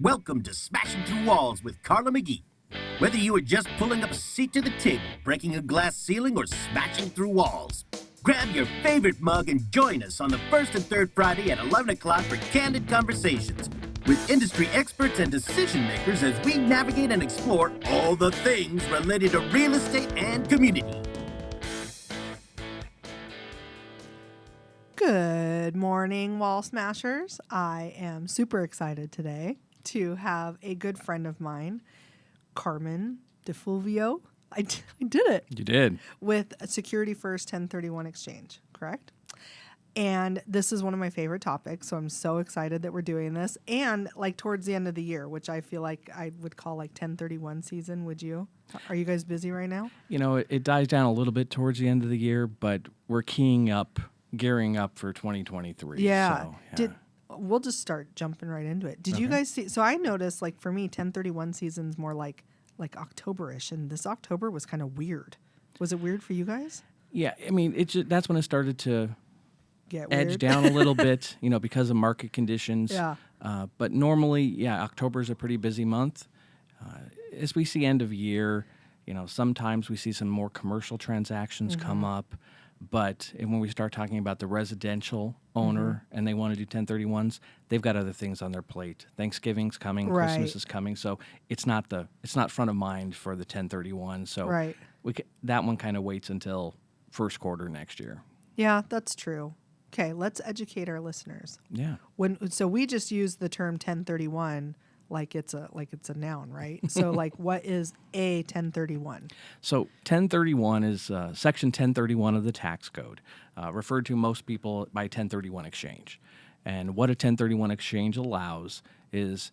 Welcome to Smashing Through Walls with Carla McGee. Whether you are just pulling up a seat to the table, breaking a glass ceiling, or smashing through walls, grab your favorite mug and join us on the first and third Friday at 11 o'clock for candid conversations with industry experts and decision makers as we navigate and explore all the things related to real estate and community. Good morning, Wall Smashers. I am super excited today to have a good friend of mine, Carmine DiFulvio. I did it. You did. With a Security First 1031 exchange, correct? And this is one of my favorite topics, so I'm so excited that we're doing this. And like towards the end of the year, which I feel like I would call like 1031 season, would you? Are you guys busy right now? You know, it dies down a little bit towards the end of the year, but we're gearing up for 2023. Yeah. So, We'll just start jumping right into it. Did you guys see? So I noticed, like for me, 1031 season's more like October-ish, and this October was kind of weird. Was it weird for you guys? Yeah, I mean, that's when it started to Get edge weird? down a little bit, because of market conditions. Yeah. But normally, October is a pretty busy month. As we see end of year, sometimes we see some more commercial transactions come up. But when we start talking about the residential owner and they want to do 1031s, they've got other things on their plate. Thanksgiving's coming, Right. Christmas is coming, so it's not front of mind for the 1031. So Right. that one kind of waits until first quarter next year. Yeah, that's true. Okay, let's educate our listeners. Yeah. So we just use the term 1031 like it's a noun, right? So like, what is a 1031? So 1031 is Section 1031 of the tax code, referred to most people by 1031 exchange. And what a 1031 exchange allows is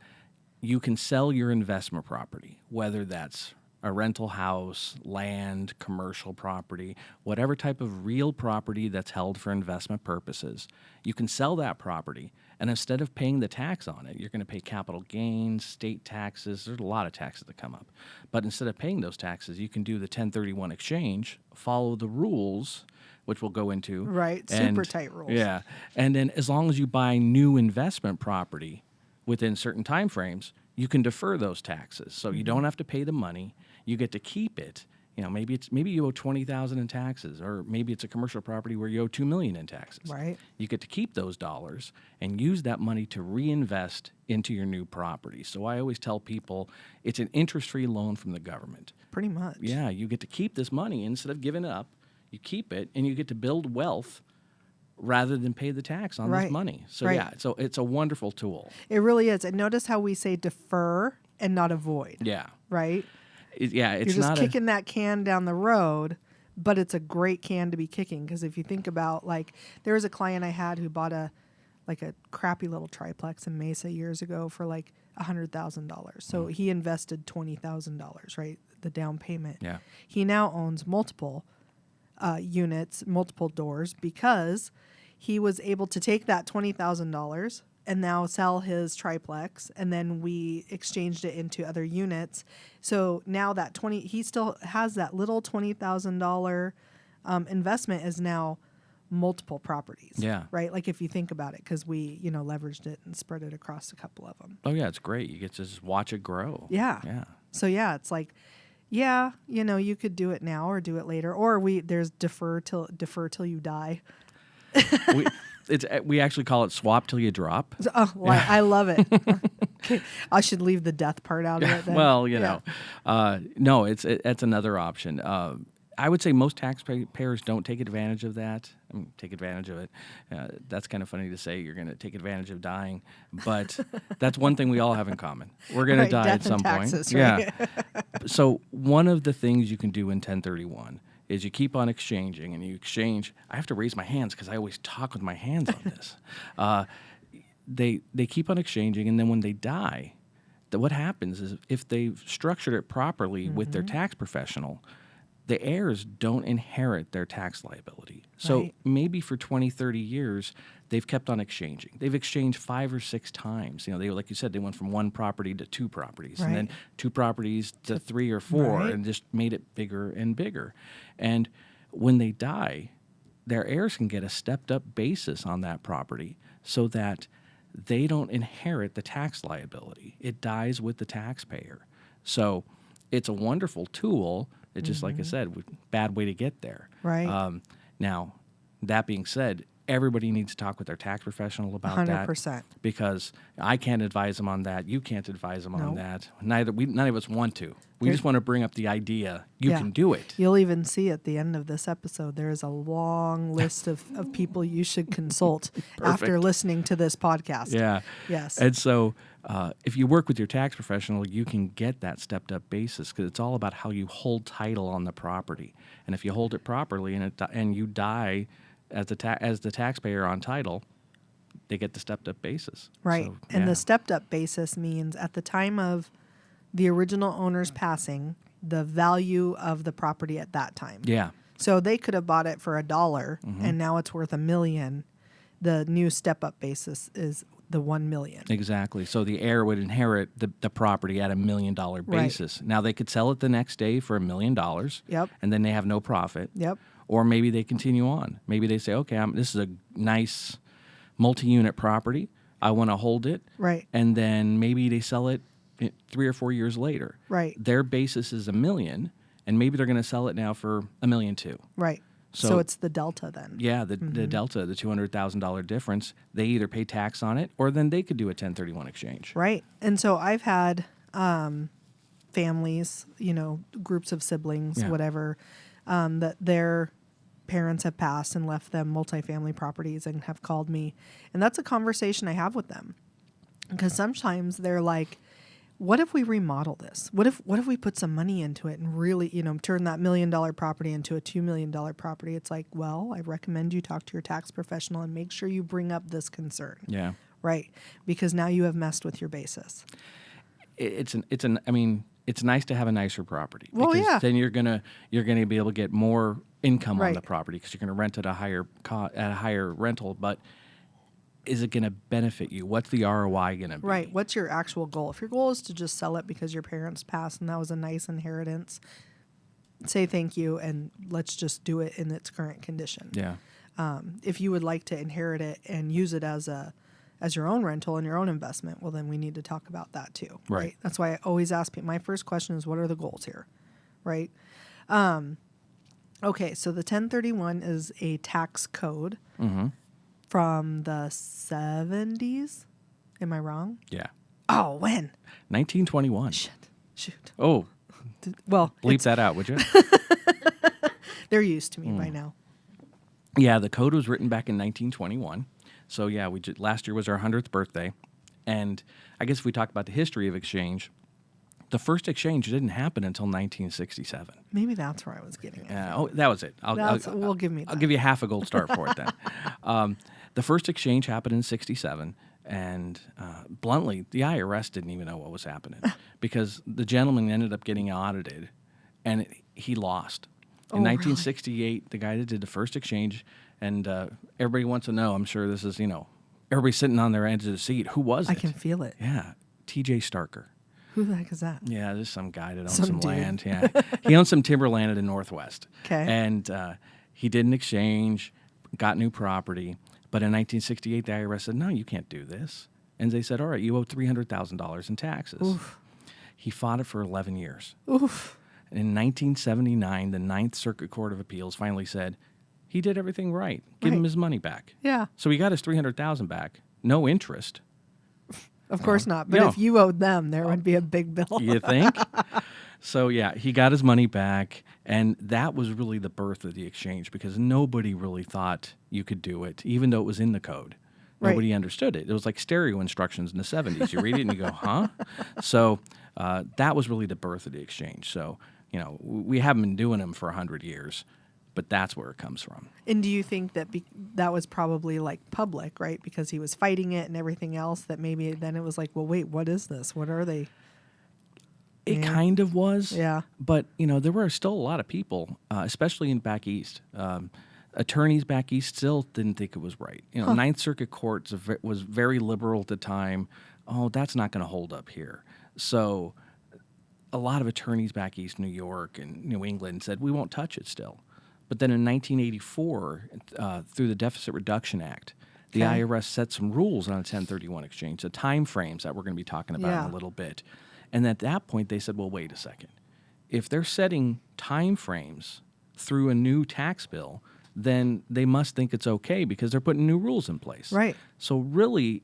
you can sell your investment property, whether that's a rental house, land, commercial property, whatever type of real property that's held for investment purposes. You can sell that property, and instead of paying the tax on it, you're going to pay capital gains, state taxes. There's a lot of taxes that come up. But instead of paying those taxes, you can do the 1031 exchange, follow the rules, which we'll go into. Right, super tight rules. Yeah, and then as long as you buy new investment property within certain time frames, you can defer those taxes. So you don't have to pay the money. You get to keep it. Maybe you owe $20,000 in taxes, or maybe it's a commercial property where you owe $2 million in taxes. Right. You get to keep those dollars and use that money to reinvest into your new property. So I always tell people it's an interest-free loan from the government. Pretty much. Yeah, you get to keep this money instead of giving it up. You keep it, and you get to build wealth rather than pay the tax on this money. So so it's a wonderful tool. It really is. And notice how we say defer and not avoid. Yeah. Right? It's You're just not kicking that can down the road, but it's a great can to be kicking, because if you think about, like, there was a client I had who bought a crappy little triplex in Mesa years ago for like $100,000. So he invested $20,000, right? The down payment. Yeah. He now owns multiple units, multiple doors, because he was able to take that $20,000 and now sell his triplex, and then we exchanged it into other units. So now that he still has that little $20,000 investment is now multiple properties. Yeah. Right? Like if you think about it, because we, leveraged it and spread it across a couple of them. Oh, yeah, it's great. You get to just watch it grow. Yeah. Yeah. So, yeah, it's like, yeah, you could do it now or do it later. Or there's defer till you die. We actually call it swap till you drop. Oh, well, I love it. Okay. I should leave the death part out of it then. Well, no, it's another option. I would say most taxpayers don't take advantage of that. Take advantage of it. That's kind of funny to say you're going to take advantage of dying, but that's one thing we all have in common. We're going to die death at some and taxes, point. right? Yeah. So one of the things you can do in 1031 is you keep on exchanging, and you exchange. I have to raise my hands because I always talk with my hands on this. They keep on exchanging, and then when they die, what happens is if they've structured it properly with their tax professional, the heirs don't inherit their tax liability. So maybe for 20, 30 years, they've kept on exchanging. They've exchanged 5 or 6 times. They, like you said, they went from one property to 2 properties, and then 2 properties to 3 or 4, and just made it bigger and bigger. And when they die, their heirs can get a stepped-up basis on that property so that they don't inherit the tax liability. It dies with the taxpayer. So it's a wonderful tool. It's just like I said, bad way to get there. Right. Now, that being said, everybody needs to talk with their tax professional about that. 100%. Because I can't advise them on that. You can't advise them on Nope. that. None of us want to. We just want to bring up the idea. You Yeah. can do it. You'll even see at the end of this episode, there is a long list of people you should consult after Perfect. listening to this podcast. Yeah. Yes. And so if you work with your tax professional, you can get that stepped up basis because it's all about how you hold title on the property. And if you hold it properly and you die as the taxpayer on title, they get the stepped up basis. Right. So, And yeah. the stepped up basis means at the time of the original owner's passing, the value of the property at that time. Yeah. So they could have bought it for $1 and now it's worth $1 million. The new step up basis is the $1 million. Exactly. So the heir would inherit the property at $1 million basis. Now they could sell it the next day for $1 million. Yep. And then they have no profit. Yep. Or maybe they continue on. Maybe they say, okay, this is a nice multi-unit property. I want to hold it. Right. And then maybe they sell it 3 or 4 years later. Right. Their basis is $1 million, and maybe they're going to sell it now for $1.2 million. Right. So So- it's the delta then. Yeah, the delta, the $200,000 difference, they either pay tax on it or then they could do a 1031 exchange. Right. And so I've had families, groups of siblings, Yeah. whatever, that their parents have passed and left them multifamily properties and have called me. And that's a conversation I have with them. Because sometimes they're like, what if we remodel this? What if we put some money into it and really, turn that $1 million property into a $2 million property? It's like, well, I recommend you talk to your tax professional and make sure you bring up this concern. Yeah. Right. Because now you have messed with your basis. It's nice to have a nicer property. Well, because yeah. then you're gonna be able to get more income on Right. the property because you're gonna rent at a higher rental. But is it gonna benefit you? What's the ROI gonna be? Right. What's your actual goal? If your goal is to just sell it because your parents passed and that was a nice inheritance, say thank you and let's just do it in its current condition. Yeah. If you would like to inherit it and use it as your own rental and your own investment, well, then we need to talk about that too. Right. That's why I always ask people, my first question is, what are the goals here? Right. Okay. So the 1031 is a tax code from the 70s. Am I wrong? Yeah. Oh, when? 1921. Shoot. Oh, Well, bleep that out, would you? they're used to me by now. Yeah, the code was written back in 1921. So yeah, last year was our 100th birthday, and I guess if we talk about the history of exchange, the first exchange didn't happen until 1967. Maybe that's where I was getting at. Oh, that was it. Well, give me I'll that. give you half a gold star for it then. The first exchange happened in 67, and bluntly, the IRS didn't even know what was happening because the gentleman ended up getting audited, and he lost. In 1968, the guy that did the first exchange, and everybody wants to know, I'm sure this is, everybody sitting on their edge of the seat. Who was it? I can feel it. Yeah, T.J. Starker. Who the heck is that? Yeah, there's some guy that owns Some some dude. land. Yeah, he owns some timberland in the Northwest. 'Kay. And he did an exchange, got new property, but in 1968, the IRS said, "No, you can't do this." And they said, "All right, you owe $300,000 in taxes." Oof. He fought it for 11 years. Oof. And in 1979, the Ninth Circuit Court of Appeals finally said he did everything right. Give him Right. his money back. Yeah. So he got his $300,000 back, no interest. Of course not. But no. if you owed them, there would be a big bill. You think? So yeah, he got his money back, and that was really the birth of the exchange because nobody really thought you could do it, even though it was in the code. Right. Nobody understood it. It was like stereo instructions in the 70s. You read it and you go, huh? So that was really the birth of the exchange. So, we haven't been doing them for 100 years, but that's where it comes from. And do you think that that was probably like public, right? Because he was fighting it and everything else, that maybe then it was like, well, wait, what is this? What are they? It Yeah. kind of was. Yeah. But, there were still a lot of people, especially in back east. Attorneys back east still didn't think it was right. Ninth Circuit Court was very liberal at the time. Oh, that's not going to hold up here. So a lot of attorneys back east, New York and New England, said, we won't touch it still. But then in 1984, through the Deficit Reduction Act, the Okay. IRS set some rules on a 1031 exchange, the time frames that we're going to be talking about Yeah. in a little bit. And at that point, they said, well, wait a second. If they're setting time frames through a new tax bill, then they must think it's okay because they're putting new rules in place. Right. So really,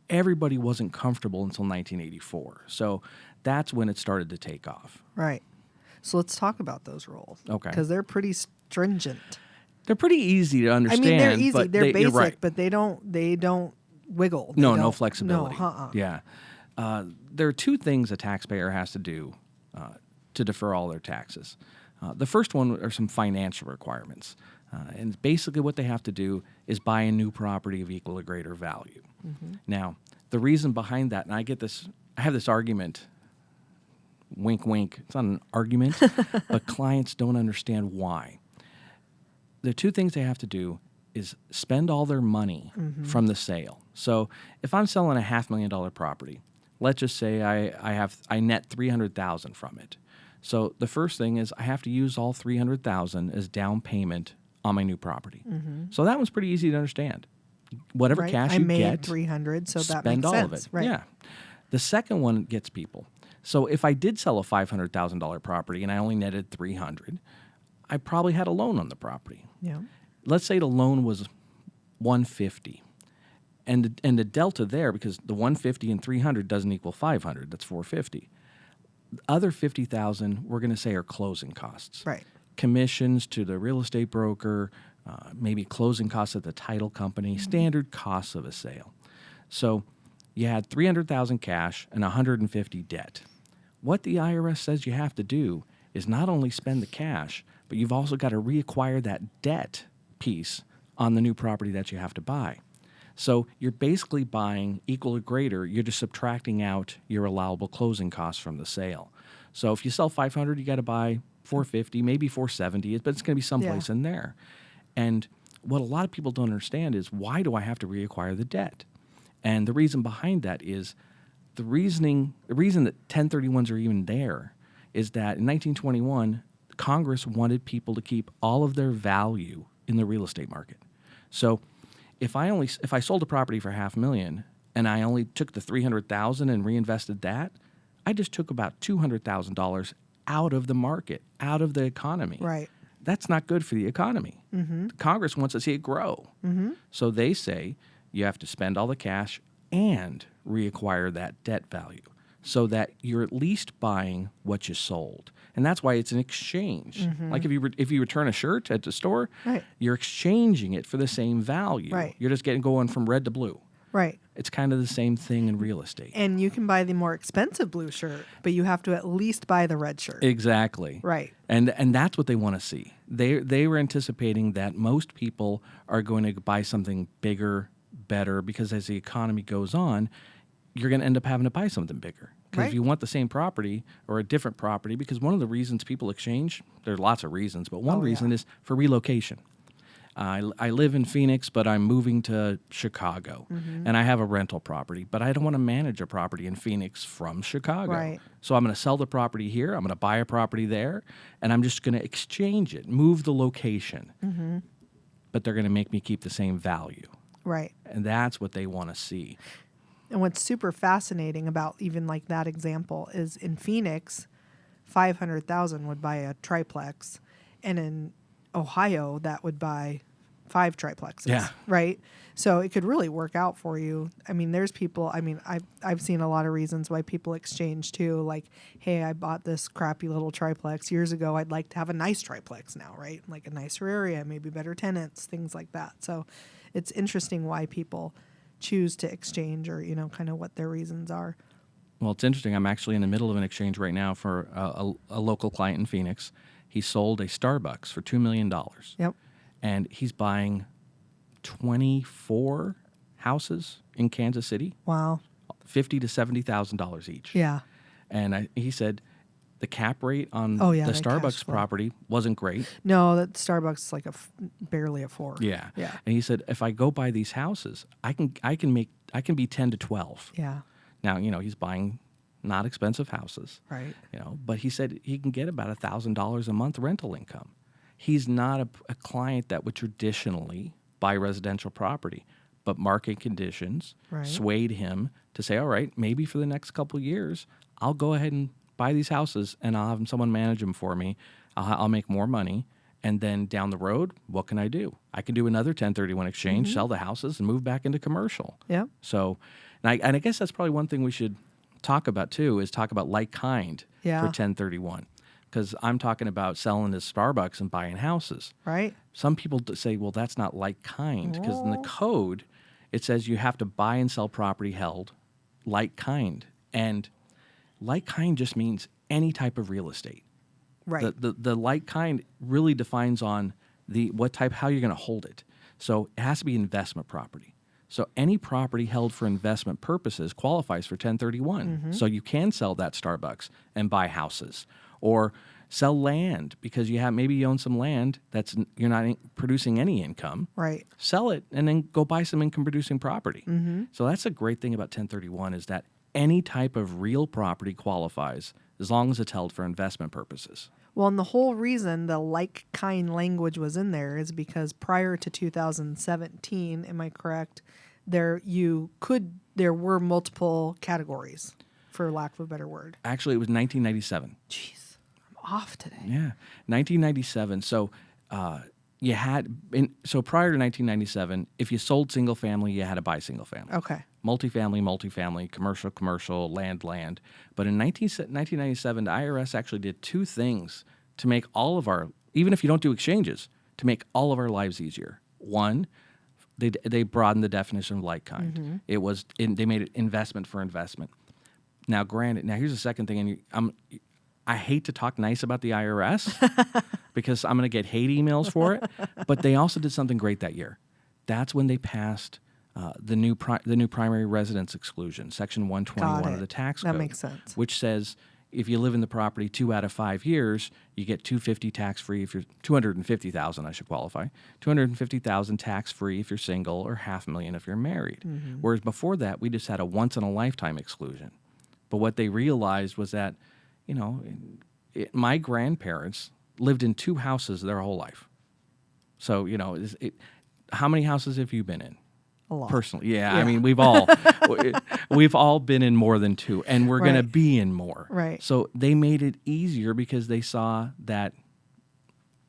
everybody wasn't comfortable until 1984. So that's when it started to take off. Right. So let's talk about those rules. Okay. Because they're pretty stringent. They're pretty easy to I understand. mean, they're easy. But They're you're basic, right. but they don't wiggle. They No don't- flexibility. No, uh-uh. Yeah. There are two things a taxpayer has to do to defer all their taxes. The first one are some financial requirements. And basically what they have to do is buy a new property of equal or greater value. Mm-hmm. Now, the reason behind that, and I have this argument, wink, wink, it's not an argument, but clients don't understand why. The two things they have to do is spend all their money from the sale. So if I'm selling a $500,000 property, let's just say I net $300,000 from it. So the first thing is I have to use all $300,000 as down payment on my new property. So that one's pretty easy to understand. Whatever Right. cash I you made get, $300, so that spend makes all sense. of it. Right. Yeah. The second one gets people. So if I did sell a $500,000 property and I only netted $300,000, I probably had a loan on the property. Yeah. Let's say the loan was $150,000, and the delta there, because the $150,000 and $300,000 doesn't equal $500,000, that's $450,000. The other $50,000 we're going to say are closing costs, Right. commissions to the real estate broker, maybe closing costs at the title company, standard costs of a sale. So you had $300,000 cash and $150,000 debt. What the IRS says you have to do is not only spend the cash, but you've also got to reacquire that debt piece on the new property that you have to buy. So you're basically buying equal or greater. You're just subtracting out your allowable closing costs from the sale. So if you sell $500,000, you got to buy $450,000, maybe $470,000, but it's going to be someplace in there. And what a lot of people don't understand is, why do I have to reacquire the debt? And the reason behind that is the reason that 1031s are even there is that in 1921, Congress wanted people to keep all of their value in the real estate market. So if I sold a property for $500,000 and I only took the $300,000 and reinvested that, I just took about $200,000 out of the market, out of the economy. Right. That's not good for the economy. Congress wants to see it grow. So they say you have to spend all the cash and reacquire that debt value so that you're at least buying what you sold. And that's why it's an exchange. Like if you return a shirt at the store, Right. you're exchanging it for the same value. Right. You're just going from red to blue. Right. It's kind of the same thing in real estate. And you can buy the more expensive blue shirt, but you have to at least buy the red shirt. Exactly. Right. And that's what they want to see. They were anticipating that most people are going to buy something bigger, better, because as the economy goes on, you're going to end up having to buy something bigger. Because Right. if you want the same property or a different property, because one of the reasons people exchange, there are lots of reasons, but one reason is for relocation. I live in Phoenix, but I'm moving to Chicago, and I have a rental property, but I don't want to manage a property in Phoenix from Chicago. Right. So I'm going to sell the property here, I'm going to buy a property there, and I'm just going to exchange it, move the location. But they're going to make me keep the same value. Right. And that's what they want to see. And what's super fascinating about even like that example is in Phoenix, 500,000 would buy a triplex, and in Ohio that would buy 5 triplexes. Yeah. Right. So it could really work out for you. I mean, there's people. I mean, I've seen a lot of reasons why people exchange too. Like, hey, I bought this crappy little triplex years ago. I'd like to have a nice triplex now, right? Like a nicer area, maybe better tenants, things like that. So it's interesting why people choose to exchange, or kind of what their reasons are. Well, it's interesting. I'm actually in the middle of an exchange right now for a local client in Phoenix. He sold a Starbucks for $2 million. Yep. And he's buying 24 houses in Kansas City, Wow. $50,000 to $70,000 each. Yeah. And he said the cap rate on Oh, yeah, the the cash Starbucks flow. property wasn't great. No, that Starbucks is like barely a 4. Yeah. Yeah. And he said, if I go buy these houses, I can be 10 to 12. Yeah. Now, he's buying not expensive houses. Right. But he said he can get about $1,000 a month rental income. He's not a client that would traditionally buy residential property, but market conditions Right. swayed him to say, all right, maybe for the next couple of years, I'll go ahead and buy these houses and I'll have someone manage them for me. I'll make more money. And then down the road, what can I do? I can do another 1031 exchange, sell the houses, and move back into commercial. Yeah. So, and I guess that's probably one thing we should talk about too, is talk about like kind Yeah. for 1031. Because I'm talking about selling to Starbucks and buying houses. Right. Some people say, well, that's not like kind, because in the Oh. code, it says you have to buy and sell property held like kind. And like kind just means any type of real estate. Right. The like kind really defines on the what type, how you're going to hold it. So it has to be investment property. So any property held for investment purposes qualifies for 1031. So you can sell that Starbucks and buy houses, or sell land because maybe you own some land you're not producing any income. Right. Sell it and then go buy some income producing property. So that's a great thing about 1031 is that any type of real property qualifies as long as it's held for investment purposes. Well, and the whole reason the like kind language was in there is because prior to 2017, am I correct? There were multiple categories, for lack of a better word. Actually, it was 1997. Jeez, I'm off today. Yeah, 1997. So so prior to 1997, if you sold single family, you had to buy single family. Okay. Multifamily, commercial, land. But in 1997, the IRS actually did two things to make even if you don't do exchanges, to make all of our lives easier. One, they broadened the definition of like kind. They made it investment for investment. Now, granted, here's the second thing, and I hate to talk nice about the IRS because I'm going to get hate emails for it, but they also did something great that year. That's when they passed the new primary residence exclusion, Section 121 of the tax code. That makes sense. Which says if you live in the property 2 out of 5 years, you get $250 tax-free if you're $250,000. I should qualify $250,000 tax-free if you're single, or $500,000 if you're married. Whereas before that, we just had a once-in-a-lifetime exclusion. But what they realized was that, my grandparents lived in 2 houses their whole life. So how many houses have you been in? A lot. Personally, yeah. I mean, we've all been in more than 2, and we're going to be in more. Right. So they made it easier because they saw that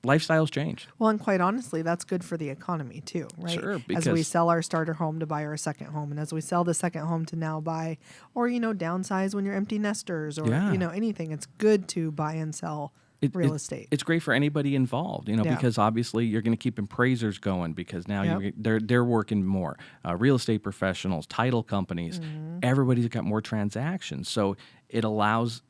lifestyles change. Well, and quite honestly, that's good for the economy too, right? Sure, as we sell our starter home to buy our second home, and as we sell the second home to now buy, or downsize when you're empty nesters, or anything. It's good to buy and sell real estate. It's great for anybody involved, because obviously you're going to keep appraisers going because now they're working more. Real estate professionals, title companies, everybody's got more transactions. So it allows,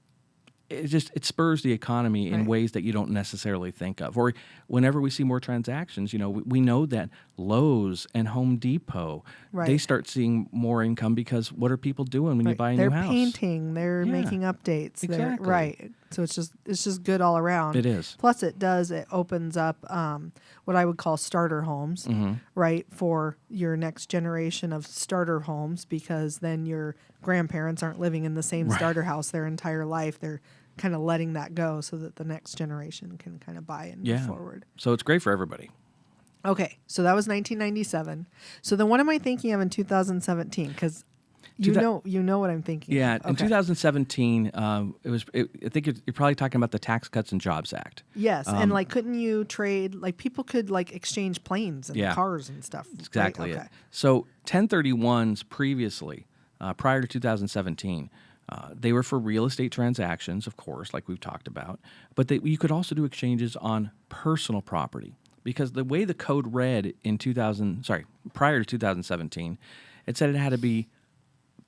it spurs the economy in ways that you don't necessarily think of. Or whenever we see more transactions, we know that Lowe's and Home Depot, they start seeing more income because what are people doing when you buy a new house? They're painting, they're making updates. Exactly. So it's just good all around. It is. Plus it opens up what I would call starter homes, right, for your next generation of starter homes, because then your grandparents aren't living in the same starter house their entire life. They're kind of letting that go so that the next generation can kind of buy and move forward. So it's great for everybody. Okay, so that was 1997. So then what am I thinking of in 2017? Because you know what I'm thinking. Yeah, of. in 2017, I think you're probably talking about the Tax Cuts and Jobs Act. Yes, and couldn't you trade, people could exchange planes and cars and stuff. Exactly. Right? Okay. So 1031s previously, prior to 2017, they were for real estate transactions, of course, like we've talked about, but you could also do exchanges on personal property, because the way the code read prior to 2017, it said it had to be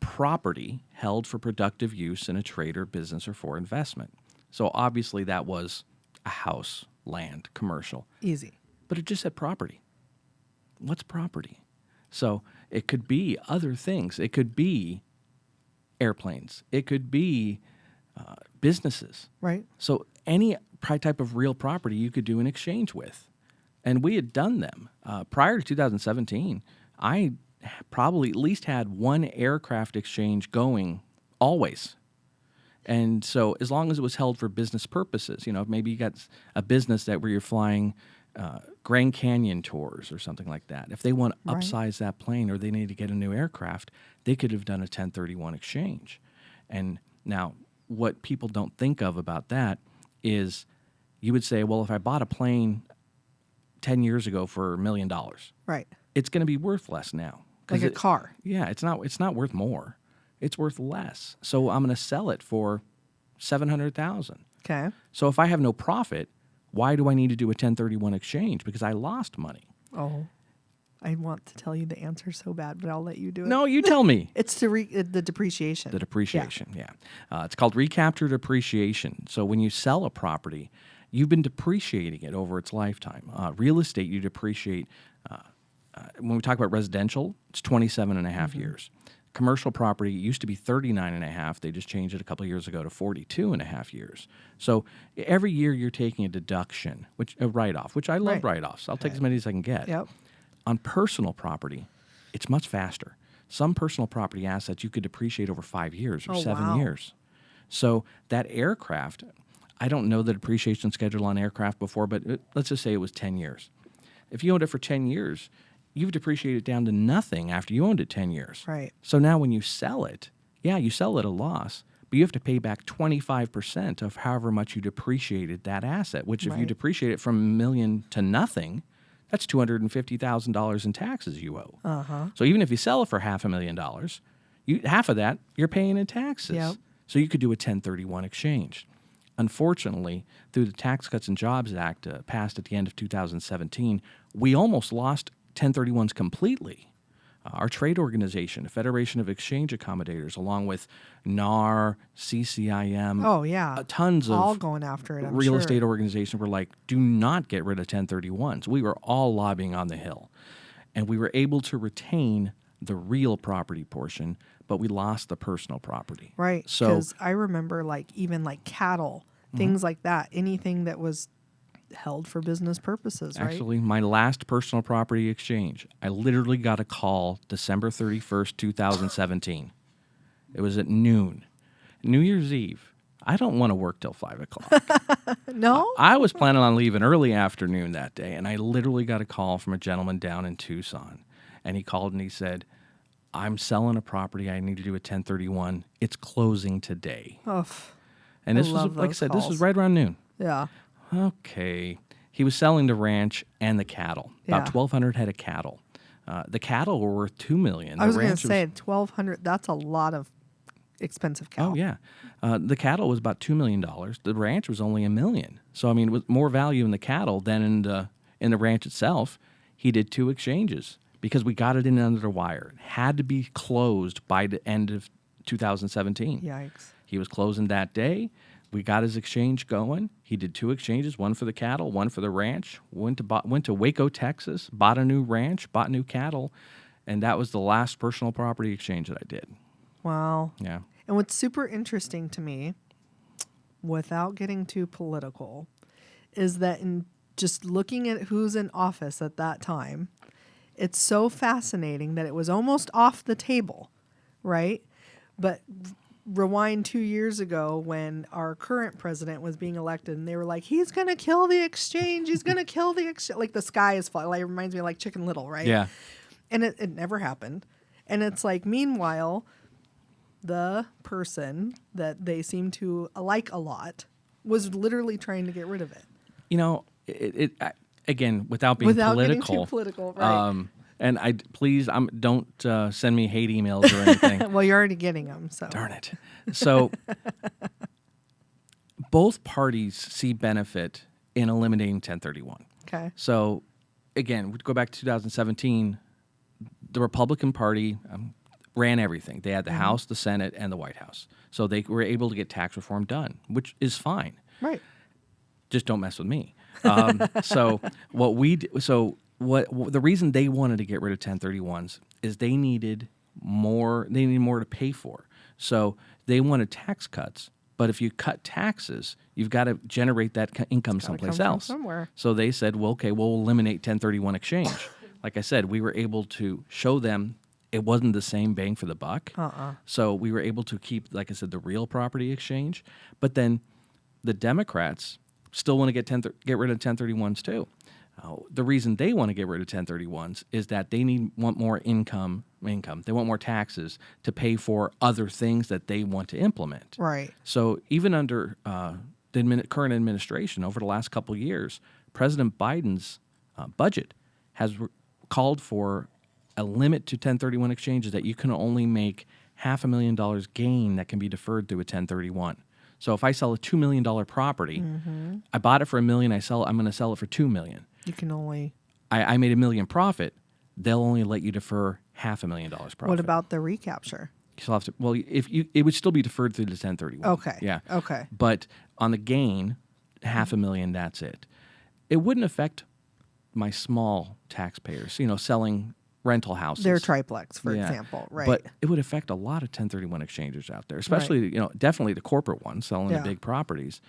property held for productive use in a trade or business or for investment. So obviously that was a house, land, commercial. Easy. But it just said property. What's property? So it could be other things. It could be airplanes. It could be businesses. Right. So any type of real property you could do an exchange with. And we had done them. Prior to 2017, I probably at least had one aircraft exchange going always. And so as long as it was held for business purposes, maybe you got a business where you're flying Grand Canyon tours or something like that. If they want to Right. upsize that plane or they need to get a new aircraft, they could have done a 1031 exchange. And now, what people don't think of about that is you would say, well, if I bought a plane 10 years ago for $1 million, Right. it's going to be worth less now. 'Cause Like a car. Yeah, it's not worth more. It's worth less. So I'm going to sell it for $700,000. Okay. So if I have no profit, why do I need to do a 1031 exchange? Because I lost money. Oh, I want to tell you the answer so bad, but I'll let you do it. No, you tell me. It's the depreciation. The depreciation, yeah. It's called recapture depreciation. So when you sell a property, you've been depreciating it over its lifetime. Real estate, you depreciate. When we talk about residential, it's 27 and a half years. Commercial property used to be 39 and a half. They just changed it a couple of years ago to 42 and a half years. So every year you're taking a deduction, a write-off, which I love Right. write-offs. I'll take as many as I can get. Yep. On personal property, it's much faster. Some personal property assets you could depreciate over 5 years or Oh, 7 wow. years. So that aircraft, I don't know the depreciation schedule on aircraft before, but let's just say it was 10 years. If you owned it for 10 years, you've depreciated down to nothing after you owned it 10 years. Right. So now when you sell it, you sell it at a loss, but you have to pay back 25% of however much you depreciated that asset, which if you Right. depreciate it from $1 million to nothing, that's $250,000 in taxes you owe. Uh-huh. So even if you sell it for $500,000, half of that you're paying in taxes. Yep. So you could do a 1031 exchange. Unfortunately, through the Tax Cuts and Jobs Act passed at the end of 2017, we almost lost 1031s completely. Our trade organization, the Federation of Exchange Accommodators, along with NAR, CCIM, Oh, yeah. tons All of going after it, I'm real sure. estate organizations were like, do not get rid of 1031s. We were all lobbying on the Hill. And we were able to retain the real property portion, but we lost the personal property. Right. So Because I remember even cattle, things like that, anything that was held for business purposes, right? actually, my last personal property exchange, I literally got a call December 31st, 2017. It was at noon. New Year's Eve. I don't want to work till 5 o'clock. No? I was planning on leaving early afternoon that day, and I literally got a call from a gentleman down in Tucson. And he called and he said, I'm selling a property. I need to do a 1031. It's closing today. Oh, And I this was, love like I those said, this was calls. right around noon. yeah. Okay. He was selling the ranch and the cattle, about Yeah. 1,200 head of cattle. The cattle were worth $2 million. I was going to ranch say 1,200. That's a lot of expensive cow. Oh, yeah. The cattle was about $2 million. The ranch was only $1 million. So, I mean, with more value in the cattle than in the ranch itself, he did 2 exchanges because we got it in under the wire. It had to be closed by the end of 2017. Yikes. He was closing that day. We got his exchange going. He did 2 exchanges, one for the cattle, one for the ranch. Went to Waco, Texas, bought a new ranch, bought new cattle, and that was the last personal property exchange that I did. Wow. Yeah. And what's super interesting to me, without getting too political, is that in just looking at who's in office at that time, it's so fascinating that it was almost off the table, right? But rewind 2 years ago when our current president was being elected and they were like, he's going to kill the exchange. He's going to kill the exchange. Like the sky is falling. Like, it reminds me of like Chicken Little, right? Yeah. And it never happened. And it's like, meanwhile, the person that they seem to like a lot was literally trying to get rid of it. You know, again, without being Without political. getting too political, right? And please, don't send me hate emails or anything. Well, you're already getting them, so. Darn it. So both parties see benefit in eliminating 1031. Okay. So again, we go back to 2017, the Republican Party ran everything. They had the House, the Senate, and the White House. So they were able to get tax reform done, which is fine. Right. Just don't mess with me. So the reason they wanted to get rid of 1031s is they needed more to pay for. So they wanted tax cuts, but if you cut taxes, you've got to generate that income Gotta someplace come from else. somewhere. So they said, well, okay, we'll eliminate 1031 exchange. Like I said, we were able to show them it wasn't the same bang for the buck. So we were able to keep, like I said, the real property exchange. But then the Democrats still want to get rid of 1031s too. The reason they want to get rid of 1031s is that they want more income. They want more taxes to pay for other things that they want to implement. Right. So even under the current administration, over the last couple of years, President Biden's budget has called for a limit to 1031 exchanges that you can only make $500,000 gain that can be deferred through a 1031. So if I sell a $2 million property, I bought it for $1 million, I'm going to sell it for $2 million. You can only. I made $1 million profit. They'll only let you defer $500,000 profit. What about the recapture? You still have to. Well, it would still be deferred through the 1031. Okay. Yeah. Okay. But on the gain, $500,000. That's it. It wouldn't affect my small taxpayers. Selling rental houses. Their triplex, for example, right? But it would affect a lot of 1031 exchangers out there, especially definitely the corporate ones selling the big properties.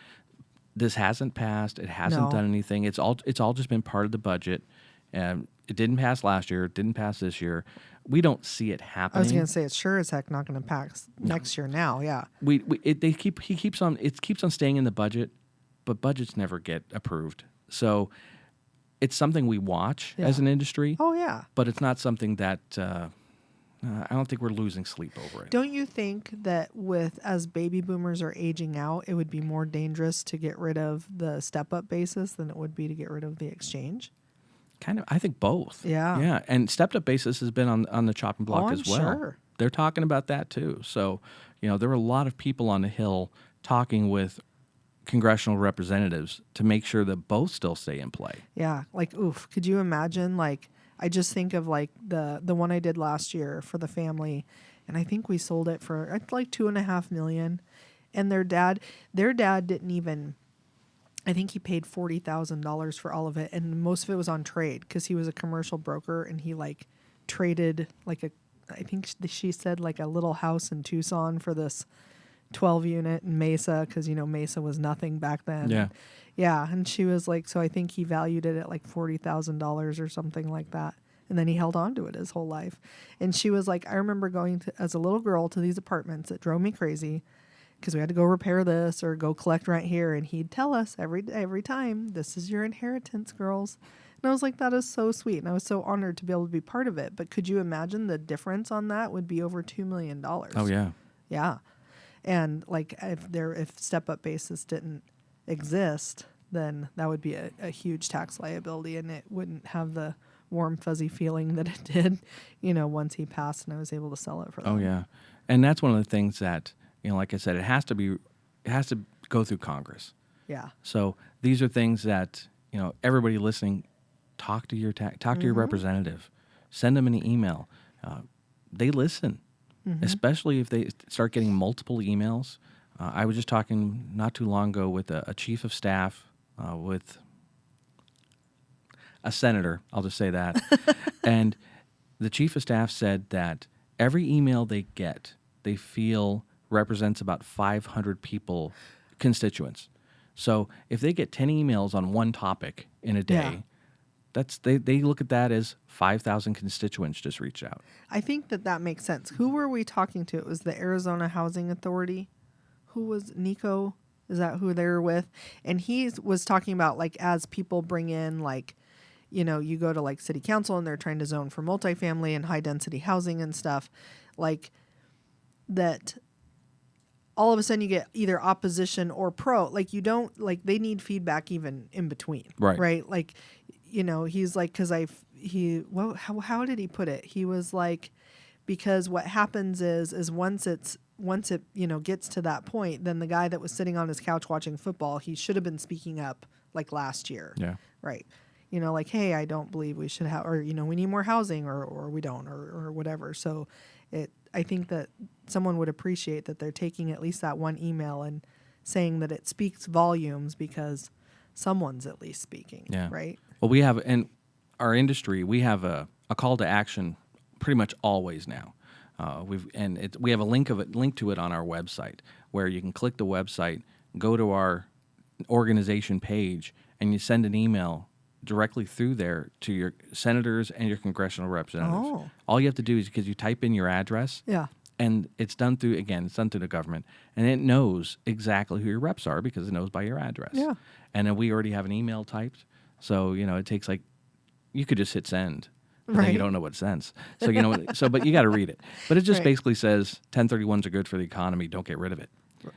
This hasn't passed. It hasn't done anything. It's all just been part of the budget. It didn't pass last year. It didn't pass this year. We don't see it happening. I was going to say it's sure as heck not going to pass next year. Now, yeah. He keeps on staying in the budget, but budgets never get approved. So it's something we watch as an industry. Oh yeah. But it's not something that I don't think we're losing sleep over it. Don't you think that as baby boomers are aging out, it would be more dangerous to get rid of the step-up basis than it would be to get rid of the exchange? Kind of, I think both. Yeah. Yeah, and stepped-up basis has been on the chopping block as well. Sure. They're talking about that too. So, there were a lot of people on the Hill talking with congressional representatives to make sure that both still stay in play. Yeah, could you imagine, I just think of the one I did last year for the family, and I think we sold it for $2.5 million, and their dad didn't even, I think he paid $40,000 for all of it, and most of it was on trade because he was a commercial broker, and he traded I think she said a little house in Tucson for this 12 unit in Mesa, because Mesa was nothing back then. Yeah, and she was so I think he valued it at $40,000 or something like that, and then he held on to it his whole life. And she was I remember going as a little girl to these apartments that drove me crazy because we had to go repair this or go collect rent here, and he'd tell us every time, "This is your inheritance, girls." And I was that is so sweet, and I was so honored to be able to be part of it. But could you imagine the difference on that would be over $2 million? Oh yeah. Yeah. And if step-up basis didn't exist, then that would be a huge tax liability, and it wouldn't have the warm, fuzzy feeling that it did, once he passed and I was able to sell it for them. Oh yeah, and that's one of the things that like I said, it has to go through Congress. Yeah. So these are things that everybody listening, talk to your representative, send them an email. They listen. Especially if they start getting multiple emails. I was just talking not too long ago with a chief of staff, with a senator, I'll just say that. And the chief of staff said that every email they get, they feel represents about 500 constituents. So if they get 10 emails on one topic in a day, they look at that as 5,000 constituents just reached out. I think that makes sense. Who were we talking to? It was the Arizona Housing Authority. Who was Nico? Is that who they were with? And he was talking about as people bring in you go to city council and they're trying to zone for multifamily and high density housing and stuff that. All of a sudden you get either opposition or pro. You don't they need feedback even in between. Right. He's because how did he put it? He was because what happens is once it gets to that point, then the guy that was sitting on his couch watching football, he should have been speaking up last year. Yeah. Right. Hey, I don't believe we should have, or, we need more housing or we don't, or whatever. So I think that someone would appreciate that they're taking at least that one email and saying that it speaks volumes because someone's at least speaking. Yeah. Right. Well, we have in our industry, we have a call to action pretty much always now. We have a link to it on our website where you can click the website, go to our organization page, and you send an email directly through there to your senators and your congressional representatives. Oh. All you have to do is because you type in your address. Yeah. And it's done through the government, and it knows exactly who your reps are because it knows by your address. Yeah. And then we already have an email typed. So, it takes you could just hit send. But then Right. you don't know what sends. So, but you got to read it. But it just Right. basically says 1031s are good for the economy. Don't get rid of it.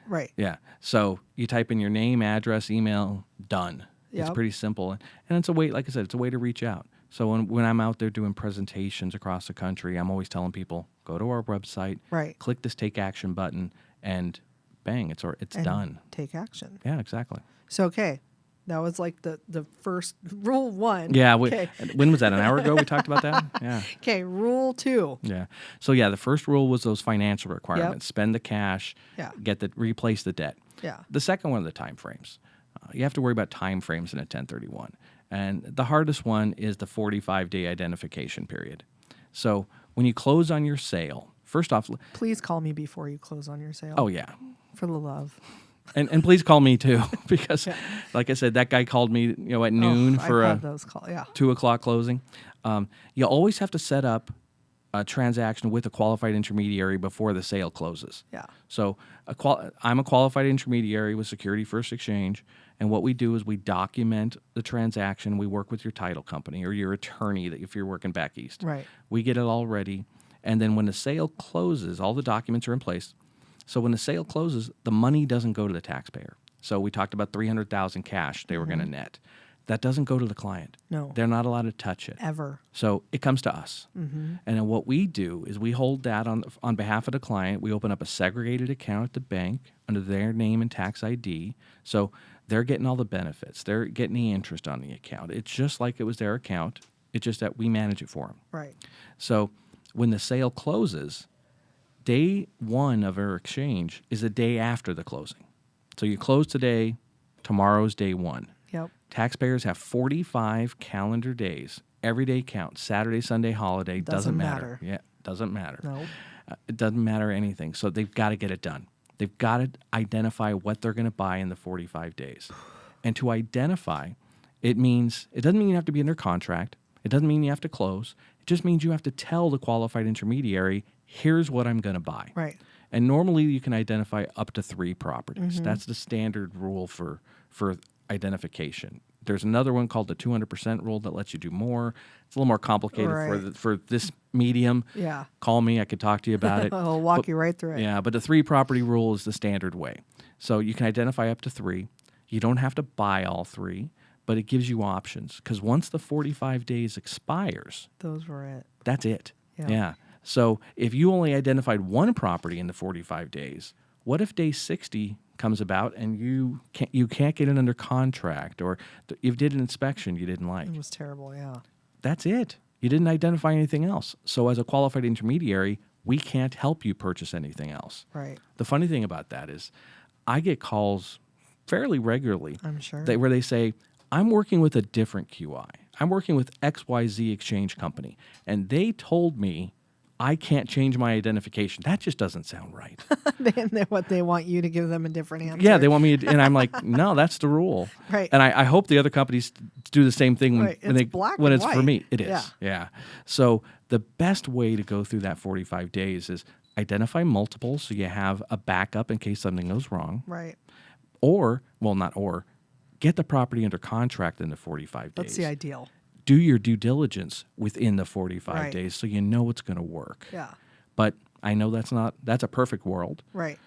Right. Yeah. So you type in your name, address, email, done. It's Yep. pretty simple. And it's a way, like I said, it's a way to reach out. So when I'm out there doing presentations across the country, I'm always telling people, go to our website, Right. click this take action button, and bang, it's And done. take action. Yeah, exactly. So, okay. That was like the first rule 1. Yeah. Okay. When was that? An hour ago we talked about that? Yeah. Okay. Rule 2. Yeah. So yeah, the first rule was those financial requirements. Spend the cash, Yeah. replace the debt. Yeah. The second one are the time frames. You have to worry about time frames in a 1031. And the hardest one is the 45-day identification period. So when you close on your sale, first off, Please call me before you close on your sale. oh yeah. For the love. And please call me too, because like I said, that guy called me, at noon for I've a had those calls. Yeah. 2:00 closing. You always have to set up a transaction with a qualified intermediary before the sale closes. Yeah. So I'm a qualified intermediary with Security First Exchange, and what we do is we document the transaction. We work with your title company or your attorney if you're working back east. Right. We get it all ready, and then when the sale closes, all the documents are in place. So when the sale closes, the money doesn't go to the taxpayer. So we talked about $300,000 cash they were going to net. That doesn't go to the client. No. They're not allowed to touch it. Ever. So it comes to us. And then what we do is we hold that on behalf of the client. We open up a segregated account at the bank under their name and tax ID. So they're getting all the benefits. They're getting the interest on the account. It's just like it was their account. It's just that we manage it for them. Right. So when the sale closes, day one of our exchange is the day after the closing. So you close today, tomorrow's day one. Yep. Taxpayers have 45 calendar days. Every day counts. Saturday, Sunday, holiday, doesn't matter. Yeah, doesn't matter. No. It doesn't matter anything. So they've got to get it done. They've got to identify what they're going to buy in the 45 days. And to identify, it doesn't mean you have to be under contract. It doesn't mean you have to close. It just means you have to tell the qualified intermediary, here's what I'm going to buy. Right. And normally you can identify up to 3 properties. That's the standard rule for identification. There's another one called the 200% rule that lets you do more. It's a little more complicated Right. for this medium. Yeah. Call me. I could talk to you about it. I'll walk But- you right through it. Yeah, but the 3 property rule is the standard way. So you can identify up to 3. You don't have to buy all 3, but it gives you options. Because once the 45 days expires, Those were it. that's it. Yeah. So if you only identified 1 property in the 45 days, what if day 60 comes about and you can't get it under contract, or you did an inspection you didn't like? It was terrible. Yeah. That's it. You didn't identify anything else. So as a qualified intermediary, we can't help you purchase anything else. Right. The funny thing about that is I get calls fairly regularly I'm sure. where they say, I'm working with a different QI. I'm working with XYZ Exchange Company, and they told me I can't change my identification. That just doesn't sound right. What they want you to give them a different answer. Yeah, they want me to, and I'm like, no, that's the rule. Right. And I hope the other companies do the same thing when, Right. when It's black when and it's for white. me. It is. Yeah. Yeah. So the best way to go through that 45 days is identify multiples so you have a backup in case something goes wrong. Right. Get the property under contract in the 45 days. That's the ideal. Do your due diligence within the 45 Right. days so you know it's going to work. Yeah. But I know that's a perfect world. Right.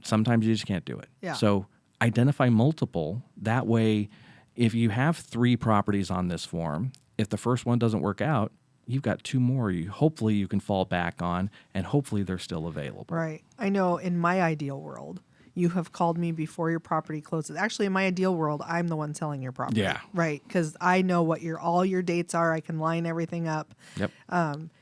Sometimes you just can't do it. Yeah. So identify multiple. That way, if you have 3 properties on this form, if the first one doesn't work out, you've got 2 more hopefully you can fall back on, and hopefully they're still available. Right. I know in my ideal world, you have called me before your property closes. Actually, in my ideal world, I'm the one selling your property. Yeah. Right. Because I know what all your dates are. I can line everything up. Yep.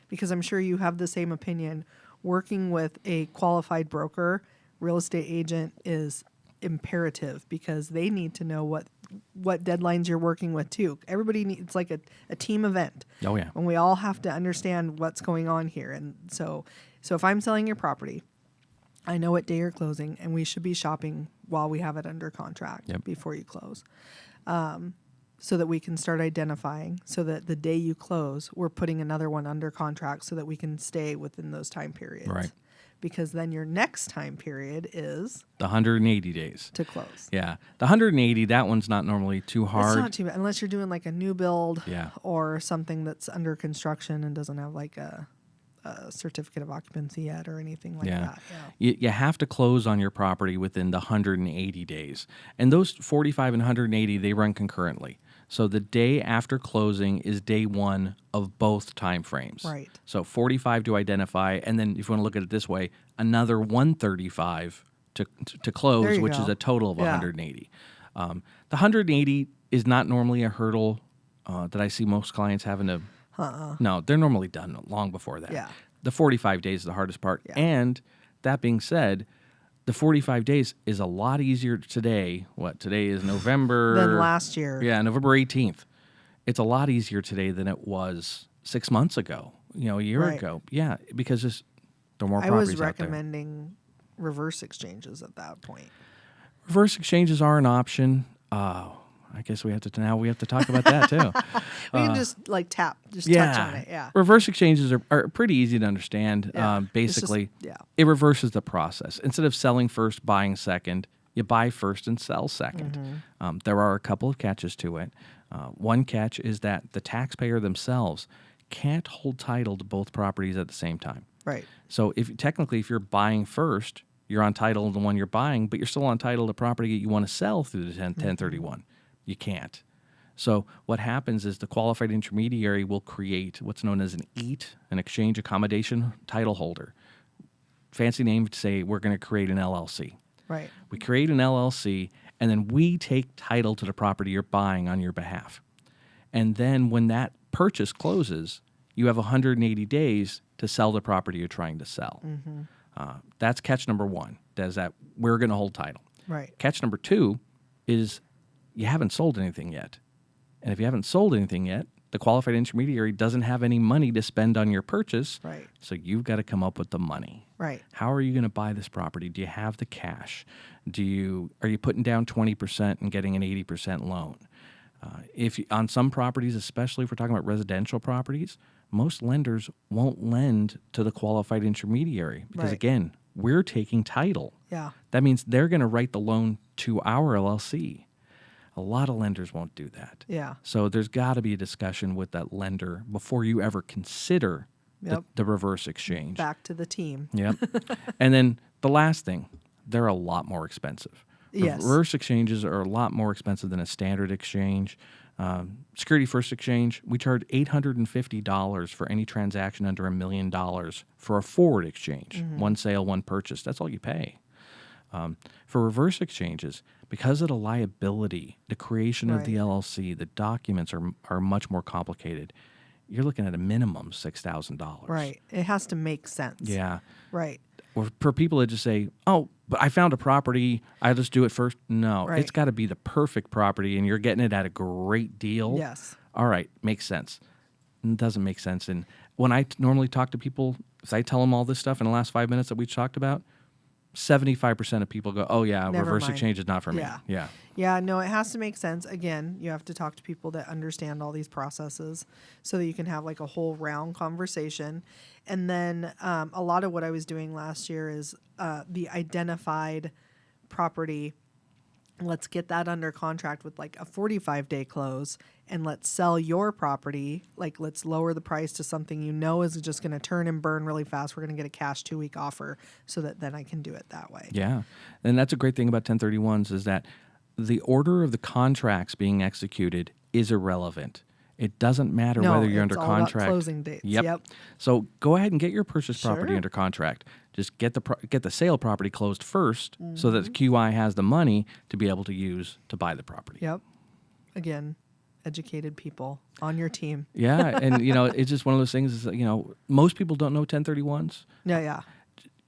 Because I'm sure you have the same opinion. Working with a qualified broker, real estate agent is imperative because they need to know what deadlines you're working with too. Everybody needs, it's like a team event. Oh, yeah. And we all have to understand what's going on here. And so if I'm selling your property, I know what day you're closing, and we should be shopping while we have it under contract before you close, so that we can start identifying, so that the day you close, we're putting another one under contract so that we can stay within those time periods. Right. because then your next time period is The 180 days. to close. Yeah. The 180, that one's not normally too hard. It's not too bad unless you're doing like a new build Yeah. or something that's under construction and doesn't have like a certificate of occupancy yet or anything like that. Yeah. You have to close on your property within the 180 days. And those 45 and 180, they run concurrently. So the day after closing is day one of both time frames. Right. So 45 to identify, and then if you want to look at it this way, another 135 to There close, you which go. is a total of Yeah. 180. The 180 is not normally a hurdle that I see most clients having to. No, they're normally done long before that. Yeah. The 45 days is the hardest part. Yeah. And that being said, the 45 days is a lot easier today. Today is November. Than last year. Yeah, November 18th. It's a lot easier today than it was 6 months ago, a year Right. ago. Yeah, because there are more I properties was out there. recommending reverse exchanges at that point. Reverse exchanges are an option. I guess we have to talk about that too. We can just like touch on it. Yeah. Reverse exchanges are pretty easy to understand. Yeah. It's just- Basically, yeah. it reverses the process. Instead of selling first, buying second, you buy first and sell second. There are a couple of catches to it. One catch is that the taxpayer themselves can't hold title to both properties at the same time. Right. So if you're buying first, you're on title to the one you're buying, but you're still on title to property that you want to sell through the 1031. You can't. So what happens is the qualified intermediary will create what's known as an EAT, an exchange accommodation title holder. Fancy name to say we're going to create an LLC. Right. We create an LLC, and then we take title to the property you're buying on your behalf. And then when that purchase closes, you have 180 days to sell the property you're trying to sell. That's catch number one, that we're going to hold title. Right. Catch number two is you haven't sold anything yet. And if you haven't sold anything yet, the qualified intermediary doesn't have any money to spend on your purchase. Right. So you've got to come up with the money. Right. How are you going to buy this property? Do you have the cash? Are you putting down 20% and getting an 80% loan? On some properties, especially if we're talking about residential properties, most lenders won't lend to the qualified intermediary because, Right. again, we're taking title. Yeah. That means they're going to write the loan to our LLC. A lot of lenders won't do that. Yeah. So there's got to be a discussion with that lender before you ever consider Yep. the reverse exchange. Back to the team. Yep. And then the last thing, they're a lot more expensive. Yes. Reverse exchanges are a lot more expensive than a standard exchange. Security first exchange, we charge $850 for any transaction under $1 million for a forward exchange. One sale, one purchase. That's all you pay. For reverse exchanges, because of the liability, the creation of the Right. LLC, the documents are much more complicated. You're looking at a minimum $6,000. Right. It has to make sense. Yeah. Right. Or for people that just say, "Oh, but I found a property, I just do it first." No, Right. it's got to be the perfect property, and you're getting it at a great deal. Yes. All right, makes sense. It doesn't make sense. And when I normally talk to people, if I tell them all this stuff in the last 5 minutes that we talked about, 75% of people go, "Oh yeah, Never reverse mind. exchange is not for me." Yeah. Yeah. Yeah, no, it has to make sense. Again, you have to talk to people that understand all these processes so that you can have like a whole round conversation. And then a lot of what I was doing last year is the identified property. Let's get that under contract with like a 45-day close and let's sell your property. Like let's lower the price to something you know is just going to turn and burn really fast. We're going to get a cash 2-week offer so that then I can do it that way. Yeah. And that's a great thing about 1031s is that the order of the contracts being executed is irrelevant. It doesn't matter No, whether you're under it's all about contract. closing dates. Yep. Yep. So go ahead and get your purchase property Sure. under contract. Just get the sale property closed first, so that the Mm-hmm. QI has the money to be able to use to buy the property. Yep. Again, educated people on your team. Yeah, and it's just one of those things. Is most people don't know 1031s. Yeah.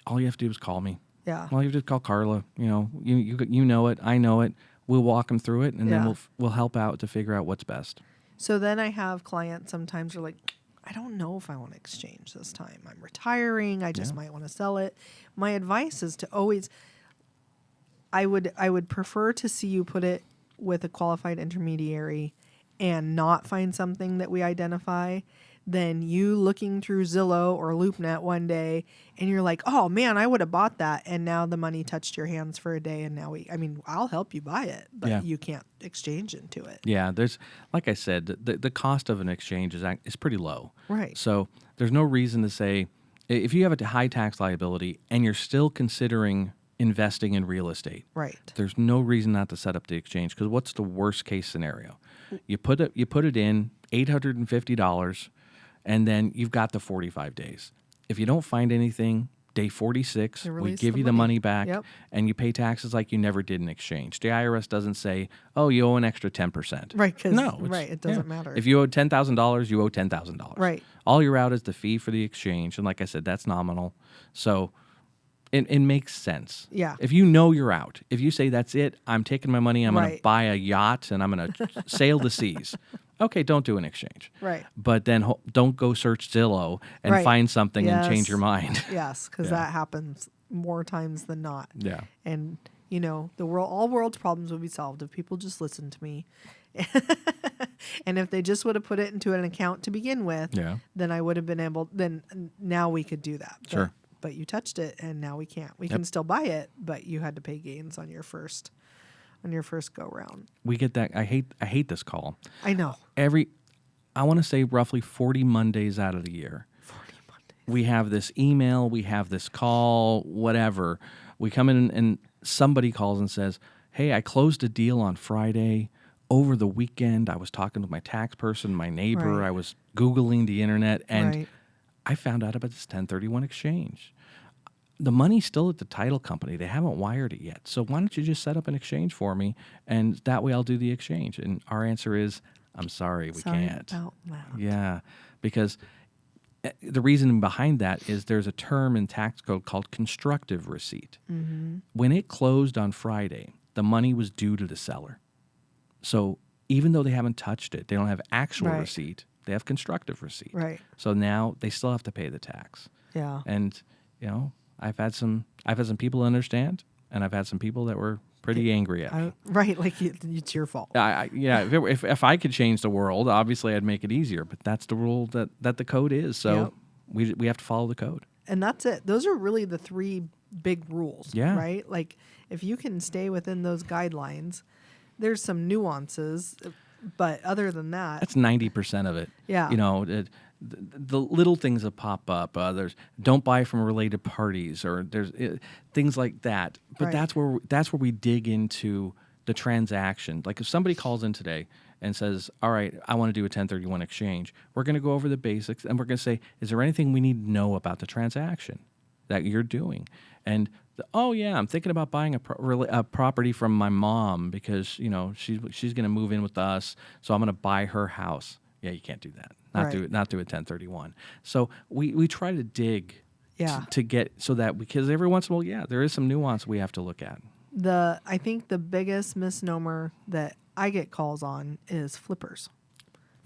All you have to do is call me. Yeah. All you have to do is call Carla. You know it. I know it. We'll walk them through it, and then Yeah. we'll help out to figure out what's best. So then I have clients sometimes are like, I don't know if I want to exchange this time. I'm retiring. I just might want to sell it. My advice is to always, I would prefer to see you put it with a qualified intermediary and not find something that we identify than you looking through Zillow or LoopNet one day and you're like, oh man, I would have bought that. And now the money touched your hands for a day. And now I'll help you buy it, but you can't exchange into it. Yeah. There's, like I said, the cost of an exchange is pretty low. Right. So there's no reason to say, if you have a high tax liability and you're still considering investing in real estate, right, there's no reason not to set up the exchange. Because what's the worst case scenario? You put it in $850, and then you've got the 45 days. If you don't find anything, day 46, we give you the money back, and you pay taxes like you never did in exchange. The IRS doesn't say, "Oh, you owe an extra 10%." Right? It doesn't matter. If you owe $10,000, you owe $10,000. Right. All you're out is the fee for the exchange, and like I said, that's nominal. So it makes sense. Yeah. If you know you're out, if you say that's it, I'm taking my money, I'm going to buy a yacht, and I'm going to sail the seas. Okay, don't do an exchange. Right. But then don't go search Zillow and find something and change your mind. Yes, because that happens more times than not. Yeah. And all world's problems would be solved if people just listened to me. And if they just would have put it into an account to begin with, then I would have been able. Then now we could do that. Sure. But you touched it, and now we can't. We can still buy it, but you had to pay gains on your first go round. We get that. I hate this call. I know. I want to say roughly 40 Mondays out of the year. 40 Mondays. We have this email, we have this call, whatever. We come in and somebody calls and says, "Hey, I closed a deal on Friday. Over the weekend, I was talking with my tax person, my neighbor. I was Googling the internet, and I found out about this 1031 exchange. The money's still at the title company. They haven't wired it yet. So why don't you just set up an exchange for me, and that way I'll do the exchange?" And our answer is, "I'm sorry, we can't." About that. Yeah, because the reason behind that is there's a term in tax code called constructive receipt. Mm-hmm. When it closed on Friday, the money was due to the seller. So even though they haven't touched it, they don't have actual receipt. They have constructive receipt. Right. So now they still have to pay the tax. Yeah. And I've had some people understand, and I've had some people that were pretty angry at me. Right, like it's your fault. If I could change the world, obviously I'd make it easier. But that's the rule that the code is. So we have to follow the code. And that's it. Those are really the three big rules. Yeah. Right. Like if you can stay within those guidelines, there's some nuances. But other than that, that's 90% of it. Yeah. The little things that pop up. There's don't buy from related parties, or there's things like that. But that's where we dig into the transaction. Like if somebody calls in today and says, "All right, I want to do a 1031 exchange," we're going to go over the basics, and we're going to say, "Is there anything we need to know about the transaction that you're doing?" And I'm thinking about buying a property from my mom because she's going to move in with us, so I'm going to buy her house. Yeah, you can't do that. Not do a 1031. So we try to dig to get so that, because every once in a while, there is some nuance we have to look at. I think the biggest misnomer that I get calls on is flippers.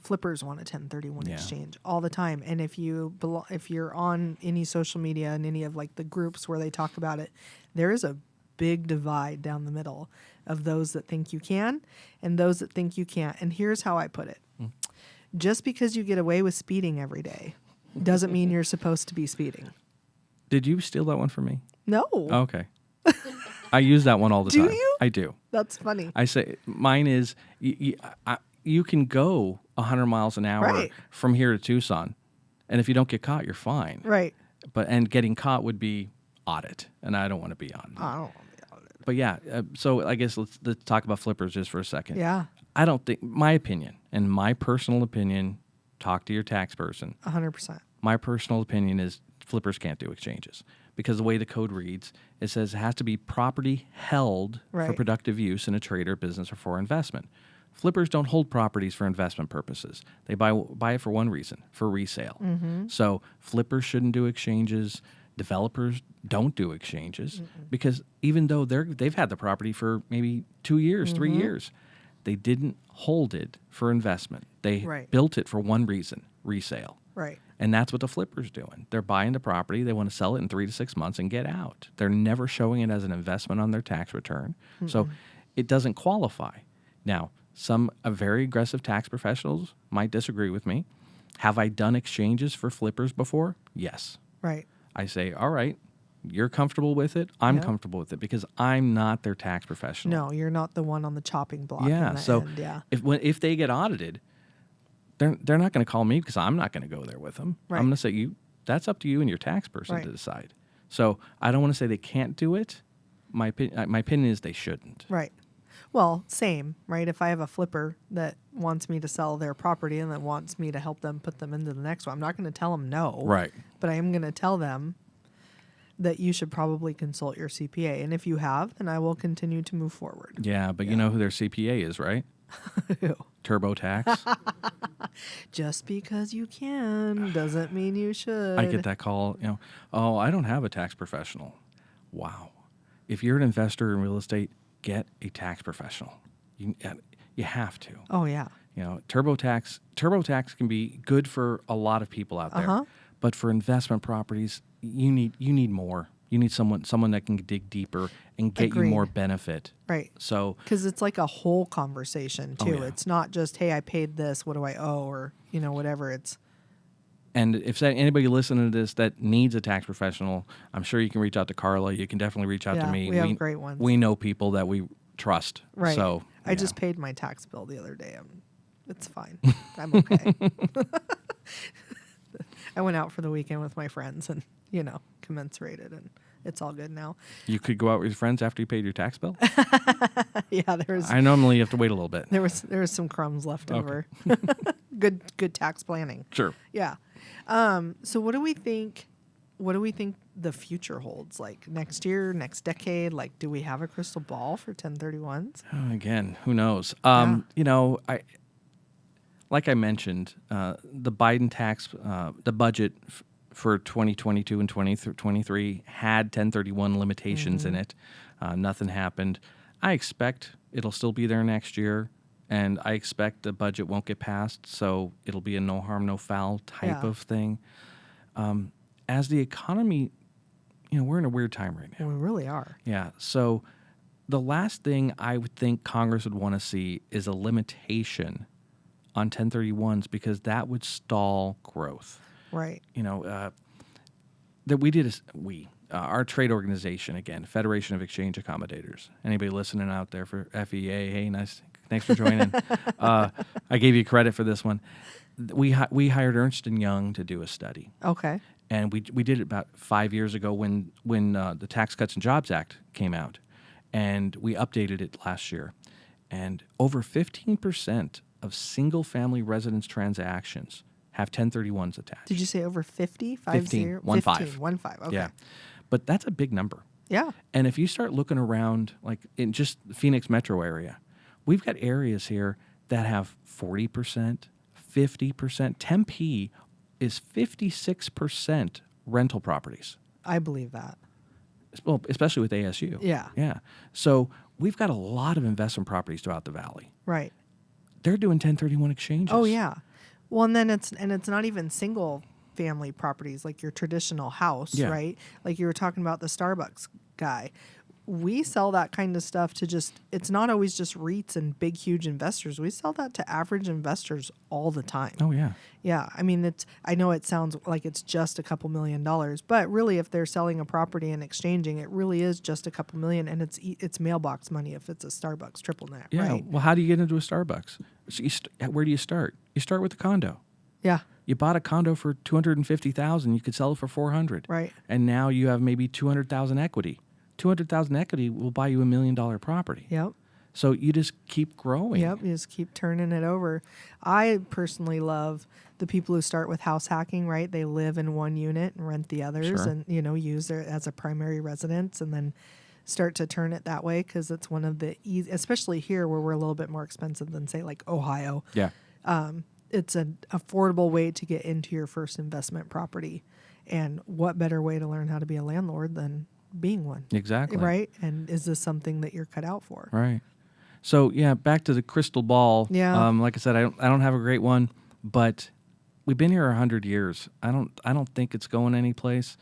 Flippers want a 1031 exchange all the time, and if you're on any social media and any of like the groups where they talk about it, there is a big divide down the middle of those that think you can and those that think you can't. And here's how I put it. Just because you get away with speeding every day doesn't mean you're supposed to be speeding. Did you steal that one from me? No. Okay. I use that one all the time. Do you? I do. That's funny. I say mine is you can go 100 miles an hour from here to Tucson, and if you don't get caught, you're fine. Right. And getting caught would be audit, and I don't want to be on. I don't want to be audited. But yeah, so I guess let's talk about flippers just for a second. Yeah. I don't think, my personal opinion, talk to your tax person. 100%. My personal opinion is flippers can't do exchanges because the way the code reads, it says it has to be property held for productive use in a trade or business or for investment. Flippers don't hold properties for investment purposes. They buy it for one reason, for resale. Mm-hmm. So flippers shouldn't do exchanges. Developers don't do exchanges because even though they've had the property for maybe 2 years, 3 years, they didn't hold it for investment. They built it for one reason, resale. Right. And that's what the flipper's doing. They're buying the property. They want to sell it in 3 to 6 months and get out. They're never showing it as an investment on their tax return. So it doesn't qualify. Now, some very aggressive tax professionals might disagree with me. Have I done exchanges for flippers before? Yes. Right. I say, all right, you're comfortable with it. I'm Yep. comfortable with it because I'm not their tax professional. No, you're not the one on the chopping block Yeah. in the So end. Yeah. if they get audited, they're not going to call me because I'm not going to go there with them. Right. I'm going to say that's up to you and your tax person Right. to decide. So I don't want to say they can't do it. My opinion is they shouldn't. Right. Well, same, right? If I have a flipper that wants me to sell their property and that wants me to help them put them into the next one, I'm not going to tell them no. Right. But I am going to tell them that you should probably consult your CPA. And if you have, then I will continue to move forward. Yeah, but you know who their CPA is, right? TurboTax. Just because you can doesn't mean you should. I get that call, oh, I don't have a tax professional. Wow. If you're an investor in real estate, get a tax professional. You have to. Oh, yeah. TurboTax can be good for a lot of people out there. But for investment properties, you need more. You need someone that can dig deeper and get you more benefit. Right. So because it's like a whole conversation too. yeah. It's not just, hey, I paid this, what do I owe, or whatever. It's And if anybody listening to this that needs a tax professional, I'm sure you can reach out to Carla. You can definitely reach out to me. We have great ones. We know people that we trust. Right. So I just paid my tax bill the other day. It's fine. I'm okay. I went out for the weekend with my friends and, commensurated, and it's all good now. You could go out with your friends after you paid your tax bill? Yeah, I normally have to wait a little bit. there was some crumbs left over. Good tax planning. Sure. Yeah. So what do we think the future holds? Like next year, next decade? Like, do we have a crystal ball for 1031s? Again, who knows? Like I mentioned, the Biden tax, the budget for 2022 and 2023 had 1031 limitations in it. Nothing happened. I expect it'll still be there next year, and I expect the budget won't get passed, so it'll be a no harm, no foul type of thing. As the economy, we're in a weird time right now. We really are. Yeah, so the last thing I would think Congress would want to see is a limitation on 1031s because that would stall growth. Right. That our trade organization, again, Federation of Exchange Accommodators. Anybody listening out there for FEA, hey, nice, thanks for joining. I gave you credit for this one. We hired Ernst & Young to do a study. Okay. And we did it about 5 years ago when the Tax Cuts and Jobs Act came out. And we updated it last year. And over 15% of single-family residence transactions have 1031s attached. Did you say over 50? 15. 15. 15. Okay. Yeah. But that's a big number. Yeah. And if you start looking around, like in just the Phoenix metro area, we've got areas here that have 40%, 50%. Tempe is 56% rental properties. I believe that. Well, especially with ASU. Yeah. Yeah. So we've got a lot of investment properties throughout the valley. Right. They're doing 1031 exchanges. Oh, yeah. Well, and then it's not even single family properties like your traditional house, right? Like you were talking about the Starbucks guy. We sell that kind of stuff to it's not always just REITs and big, huge investors. We sell that to average investors all the time. Oh, yeah. Yeah. I mean, I know it sounds like it's just a couple $1 million, but really if they're selling a property and exchanging, it really is just a couple million, and it's mailbox money if it's a Starbucks triple net, Yeah. right? Well, how do you get into a Starbucks? So where do you start? You start with a condo. Yeah. You bought a condo for $250,000. You could sell it for $400,000. Right. And now you have maybe $200,000 equity. $200,000 equity will buy you $1 million property. Yep. So you just keep growing. Yep, you just keep turning it over. I personally love the people who start with house hacking, right? They live in one unit and rent the others, Sure. and use it as a primary residence, and then start to turn it that way because it's one of the easy, especially here where we're a little bit more expensive than say like Ohio. Yeah. It's an affordable way to get into your first investment property, and what better way to learn how to be a landlord than being one? Exactly. Right? And is this something that you're cut out for? Right. So yeah, back to the crystal ball. Yeah. Like I said, I don't have a great one, but we've been here 100 years. I don't think it's going anyplace.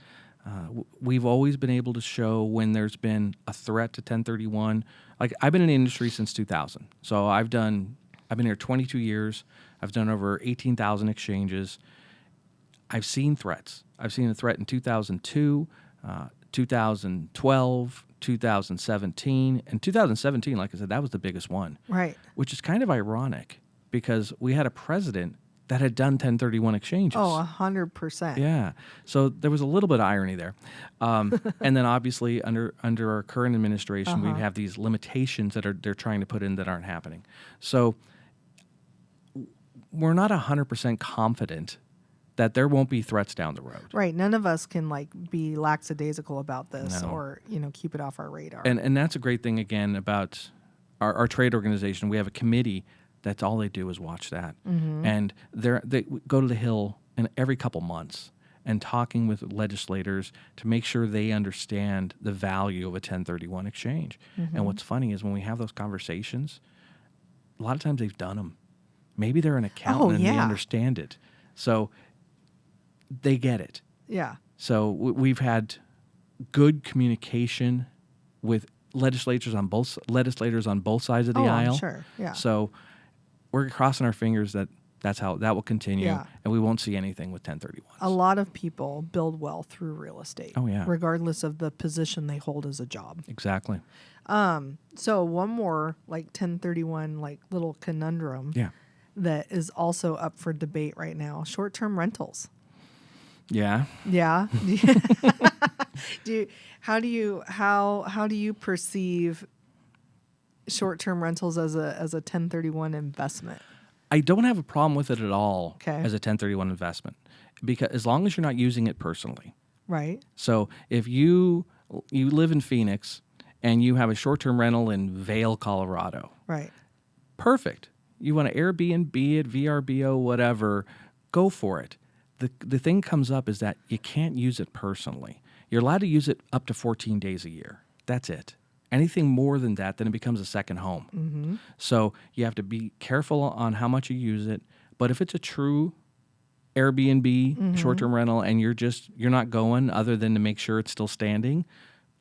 We've always been able to show when there's been a threat to 1031. Like I've been in the industry since 2000, so I've been here 22 years. I've done over 18,000 exchanges. I've seen threats. I've seen a threat in 2002, 2012, 2017. And 2017, like I said, that was the biggest one. Right. Which is kind of ironic because we had a president that had done 1031 exchanges. Oh, 100%. Yeah. So there was a little bit of irony there. And then obviously under our current administration, we have these limitations that they're trying to put in that aren't happening. So we're not 100% confident that there won't be threats down the road. Right. None of us can like be lackadaisical about this No. or, keep it off our radar. And that's a great thing, again, about our trade organization. We have a committee that's all they do is watch that. And they go to the Hill every couple months and talking with legislators to make sure they understand the value of a 1031 exchange. And what's funny is when we have those conversations, a lot of times they've done them. Maybe they're an accountant and they understand it. So they get it. Yeah. So we've had good communication with legislators on both sides of the aisle. I'm sure. Yeah. So we're crossing our fingers that's how that will continue, Yeah. and we won't see anything with 1031s. A lot of people build wealth through real estate. Oh, yeah. Regardless of the position they hold as a job. Exactly. So one more like 1031 like little conundrum Yeah. that is also up for debate right now. Short-term rentals. Yeah. Yeah. How do you perceive short-term rentals as a 1031 investment? I don't have a problem with it at all Okay. as a 1031 investment, because as long as you're not using it personally. Right. So if you live in Phoenix and you have a short-term rental in Vail, Colorado, Right. perfect. You want to Airbnb it, VRBO, whatever, go for it. The thing comes up is that you can't use it personally. You're allowed to use it up to 14 days a year. That's it. Anything more than that, then it becomes a second home. So you have to be careful on how much you use it. But if it's a true Airbnb short-term rental and you're not going other than to make sure it's still standing,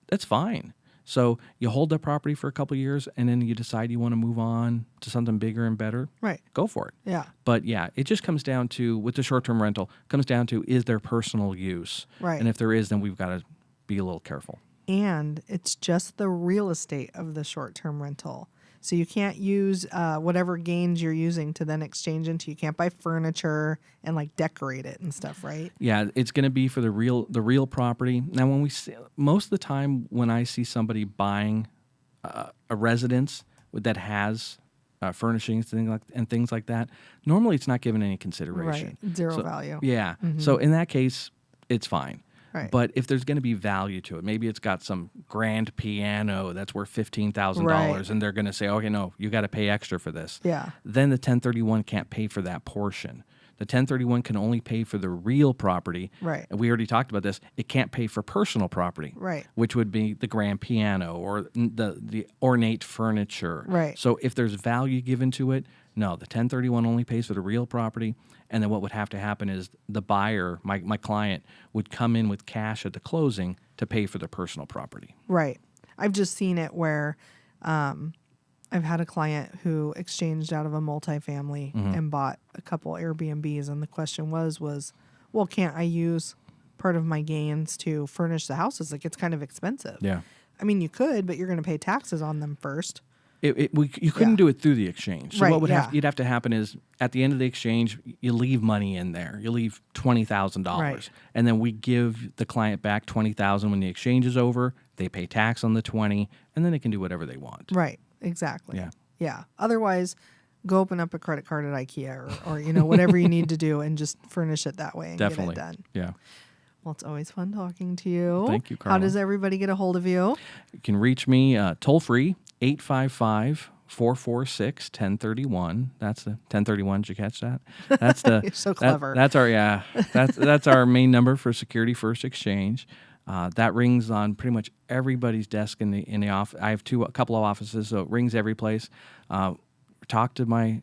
that's fine. So you hold that property for a couple of years and then you decide you want to move on to something bigger and better. Right. Go for it. Yeah. But yeah, it just comes down to, with the short-term rental, comes down to, is there personal use? Right. And if there is, then we've got to be a little careful. And it's just the real estate of the short-term rental. So you can't use whatever gains you're using to then exchange into. You can't buy furniture and like decorate it and stuff, right? Yeah, it's going to be for the real property. Now, when we see, most of the time when I see somebody buying a residence that has furnishings and things like that, normally it's not given any consideration. Right. Zero value. Yeah. So in that case, it's fine. Right. But if there's going to be value to it, maybe it's got some grand piano that's worth $15,000, Right. and they're going to say, okay, no, you got to pay extra for this. Yeah. Then the 1031 can't pay for that portion. The 1031 can only pay for the real property. Right. And we already talked about this. It can't pay for personal property. Right. Which would be the grand piano or the ornate furniture. Right. So if there's value given to it, no, the 1031 only pays for the real property. And then what would have to happen is the buyer, my client, would come in with cash at the closing to pay for the personal property. Right. I've just seen it where I've had a client who exchanged out of a multifamily and bought a couple Airbnbs. And the question was, well, can't I use part of my gains to furnish the houses? Like, it's kind of expensive. Yeah. I mean, you could, but you're going to pay taxes on them first. You couldn't do it through the exchange. So Right, what would yeah. you'd have to happen is at the end of the exchange, you leave money in there. You leave $20,000, Right. and then we give the client back $20,000 when the exchange is over. They pay tax on the 20, and then they can do whatever they want. Right. Exactly. Yeah. Yeah. Otherwise, go open up a credit card at IKEA or whatever you need to do and just furnish it that way and Definitely. get it done. Yeah. Well, it's always fun talking to you. Thank you, How Carla. does everybody get a hold of you? You can reach me toll free 855-446-1031. That's the 1031. Did you catch that? That's the You're so clever. That's our main number for Security First Exchange. That rings on pretty much everybody's desk in the office. I have a couple of offices, so it rings every place. talk to my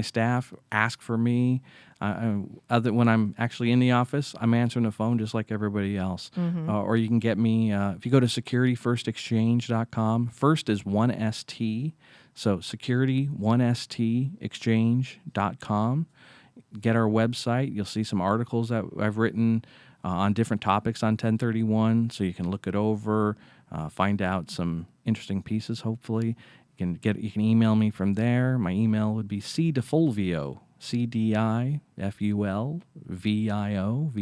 staff, ask for me. When I'm actually in the office, I'm answering the phone just like everybody else. Or you can get me if you go to security1stexchange.com. First is 1ST, so security1stexchange.com. Get our website. You'll see some articles that I've written on different topics on 1031, so you can look it over, find out some interesting pieces. Hopefully, you can email me from there. My email would be cdifulvio, CDIFULVIO, V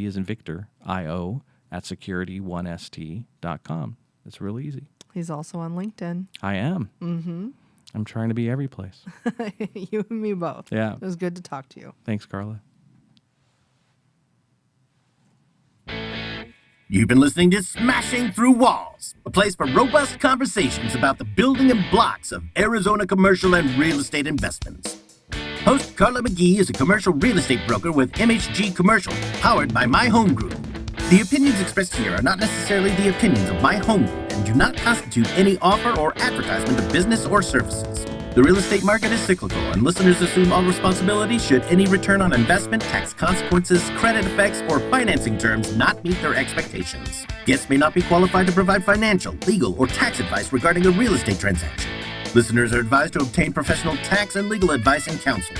as in Victor, IO, at security1st.com. It's real easy. He's also on LinkedIn. I am. I'm trying to be every place. You and me both. Yeah. It was good to talk to you. Thanks, Carla. You've been listening to Smashing Through Walls, a place for robust conversations about the building and blocks of Arizona commercial and real estate investments. Host Carla McGee is a commercial real estate broker with MHG Commercial, powered by My Home Group. The opinions expressed here are not necessarily the opinions of My Home Group and do not constitute any offer or advertisement of business or services. The real estate market is cyclical, and listeners assume all responsibility should any return on investment, tax consequences, credit effects, or financing terms not meet their expectations. Guests may not be qualified to provide financial, legal, or tax advice regarding a real estate transaction. Listeners are advised to obtain professional tax and legal advice and counsel.